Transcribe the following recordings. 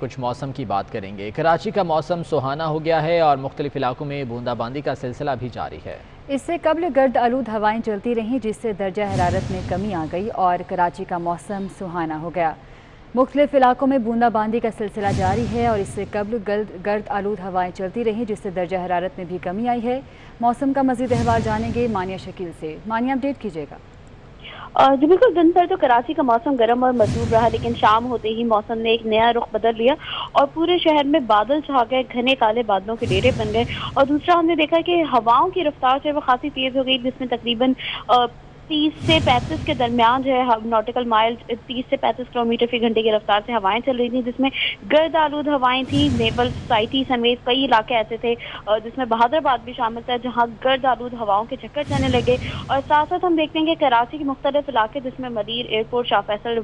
کچھ موسم کی بات کریں گے۔ کراچی کا موسم سہانا ہو گیا ہے اور مختلف علاقوں میں بوندا باندی کا سلسلہ بھی جاری ہے۔ اس سے قبل گرد آلود ہوائیں چلتی رہیں جس سے درجہ حرارت میں کمی آ گئی اور کراچی کا موسم سہانا ہو گیا۔ مختلف علاقوں میں بوندا باندی کا سلسلہ جاری ہے اور اس سے قبل گرد آلود ہوائیں چلتی رہیں جس سے درجہ حرارت میں بھی کمی آئی ہے۔ موسم کا مزید احوال جانیں گے مانیہ شکیل سے۔ مانیہ اپڈیٹ کیجیے گا۔ جی بالکل، دن بھر تو کراچی کا موسم گرم اور مرطوب رہا، لیکن شام ہوتے ہی موسم نے ایک نیا رخ بدل لیا اور پورے شہر میں بادل چھا گئے، گھنے کالے بادلوں کے ڈیرے بن گئے۔ اور دوسرا ہم نے دیکھا کہ ہواؤں کی رفتار جو ہے وہ خاصی تیز ہو گئی، جس میں تقریباً 30 سے 35 کے درمیان جو ہے ناٹیکل مائل 30 سے 35 کلومیٹر فی گھنٹے کی رفتار سے ہوائیں چل رہی تھیں، جس میں گرد آلود ہوائیں تھیں۔ نیول سوسائٹی سمیت کئی علاقے ایسے تھے جس میں بہادر آباد بھی شامل تھا، جہاں گرد آلود ہواؤں کے چکر جانے لگے۔ اور ساتھ ساتھ ہم دیکھتے ہیں کہ کراچی کے مختلف علاقے جس میں مدیر ایئرپورٹ، شاہ فیصل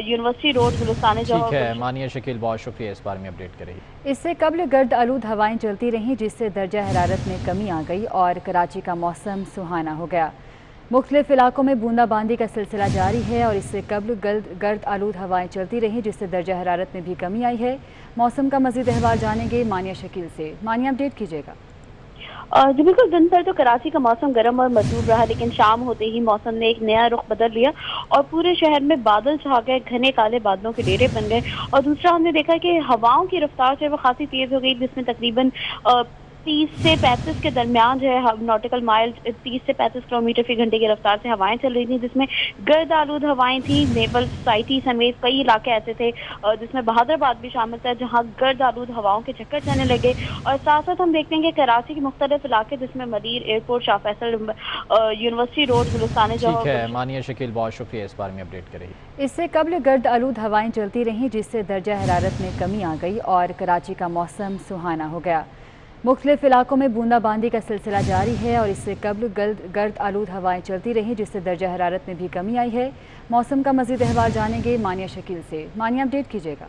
یونیورسٹی روڈ، گلستان ٹھیک ہے مانیہ شکیل، بہت شکریہ اس بارے میں اپڈیٹ کریں۔ اس سے قبل گرد آلود ہوائیں چلتی رہیں جس سے درجہ حرارت میں کمی آ گئی اور کراچی کا موسم سہانا ہو گیا۔ مختلف علاقوں میں بوندا باندی کا سلسلہ جاری ہے اور اس سے قبل گرد آلود ہوائیں چلتی رہیں جس سے درجہ حرارت میں بھی کمی آئی ہے۔ موسم کا مزید احوال جانیں گے مانیہ شکیل سے۔ مانیہ اپڈیٹ کیجیے گا۔ جی بالکل، دن بھر تو کراچی کا موسم گرم اور مرطوب رہا، لیکن شام ہوتے ہی موسم نے ایک نیا رخ بدل لیا اور پورے شہر میں بادل چھا گئے، گھنے کالے بادلوں کے ڈیرے بن گئے۔ اور دوسرا ہم نے دیکھا کہ ہواؤں کی رفتار جو ہے وہ خاصی تیز ہو گئی، جس میں تقریباً 30 سے 35 کے درمیان جو ہے ناٹیکل مائل 30 سے 35 کلومیٹر فی گھنٹے کی رفتار سے ہوائیں چل رہی تھیں، جس میں گرد آلود ہوائیں تھیں۔ نیول سوسائٹی سمیت کئی علاقے ایسے تھے جس میں بہادر آباد بھی شامل تھا، جہاں گرد آلود ہواؤں کے چکر جانے لگے۔ اور ساتھ ساتھ ہم دیکھتے ہیں کہ کراچی کے مختلف علاقے جس میں مدیر ایئرپورٹ، شاہ فیصل یونیورسٹی روڈ، گلستان ٹھیک ہے مانیہ شکیل، بہت شکریہ اس بارے میں اپڈیٹ کریں۔ اس سے قبل گرد آلود ہوائیں چلتی رہیں جس سے درجہ حرارت میں کمی آ گئی اور کراچی کا موسم سہانا ہو گیا۔ مختلف علاقوں میں بوندا باندی کا سلسلہ جاری ہے اور اس سے قبل گرد آلود ہوائیں چلتی رہیں جس سے درجہ حرارت میں بھی کمی آئی ہے۔ موسم کا مزید احوال جانیں گے مانیہ شکیل سے۔ مانیہ اپڈیٹ کیجیے گا۔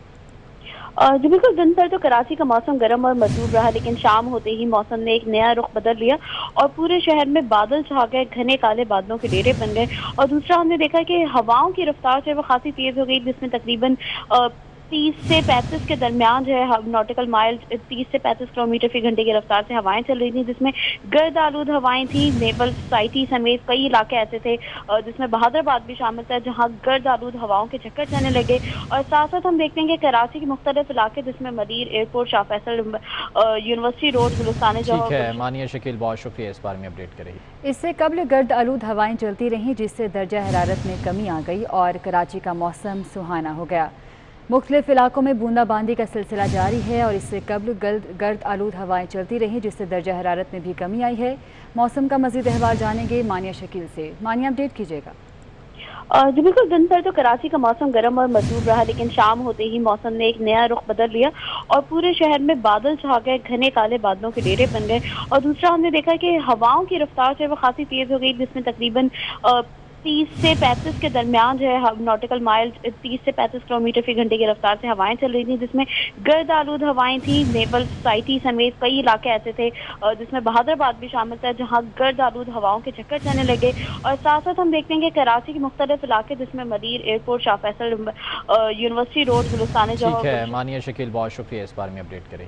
جی بالکل، دن بھر تو کراچی کا موسم گرم اور مرطوب رہا، لیکن شام ہوتے ہی موسم نے ایک نیا رخ بدل لیا اور پورے شہر میں بادل چھا گئے، گھنے کالے بادلوں کے ڈیرے بن گئے۔ اور دوسرا ہم نے دیکھا کہ ہواؤں کی رفتار جو ہے وہ خاصی تیز ہو گئی، جس میں تقریباً 30 سے 35 کے درمیان جو ہے ناٹیکل مائل 30 سے 35 کلومیٹر فی گھنٹے کی رفتار سے ہوائیں چل رہی تھیں، جس میں گرد آلود ہوائیں تھیں۔ نیول سوسائٹی سمیت کئی علاقے ایسے تھے جس میں بہادر آباد بھی شامل تھا، جہاں گرد آلود ہواؤں کے چکر جانے لگے۔ اور ساتھ ساتھ ہم دیکھتے ہیں کہ کراچی کے مختلف علاقے جس میں مدیر ایئرپورٹ، شاہ فیصل یونیورسٹی روڈ، گلستان ٹھیک ہے مانیہ شکیل، بہت شکریہ اس بارے میں اپڈیٹ کریں۔ اس سے قبل گرد آلود ہوائیں چلتی رہیں جس سے درجہ حرارت میں کمی آ گئی اور کراچی کا موسم سہانا ہو گیا۔ مختلف علاقوں میں بوندا باندی کا سلسلہ جاری ہے اور اس سے قبل گرد آلود ہوائیں چلتی رہیں جس سے درجہ حرارت میں بھی کمی آئی ہے۔ موسم کا مزید احوال جانیں گے مانیہ شکیل سے۔ مانیہ اپڈیٹ کیجیے گا۔ جی بالکل، دن بھر تو کراچی کا موسم گرم اور مرطوب رہا، لیکن شام ہوتے ہی موسم نے ایک نیا رخ بدل لیا اور پورے شہر میں بادل چھا گئے، گھنے کالے بادلوں کے ڈیرے بن گئے۔ اور دوسرا ہم نے دیکھا کہ ہواؤں کی رفتار جو ہے وہ خاصی تیز ہو گئی، جس میں تقریباً 30 سے 35 کے درمیان جو ہے ناٹیکل مائل 30 سے 35 کلومیٹر فی گھنٹے کی رفتار سے ہوائیں چل رہی تھیں، جس میں گرد آلود ہوائیں تھیں۔ نیول سوسائٹی سمیت کئی علاقے ایسے تھے جس میں بہادر آباد بھی شامل تھا، جہاں گرد آلود ہواؤں کے چکر جانے لگے۔ اور ساتھ ساتھ ہم دیکھتے ہیں کہ کراچی کے مختلف علاقے جس میں مدیر ایئرپورٹ، شاہ فیصل یونیورسٹی روڈ، گلستان ٹھیک ہے مانیہ شکیل، بہت شکریہ اس بارے میں اپڈیٹ کریں۔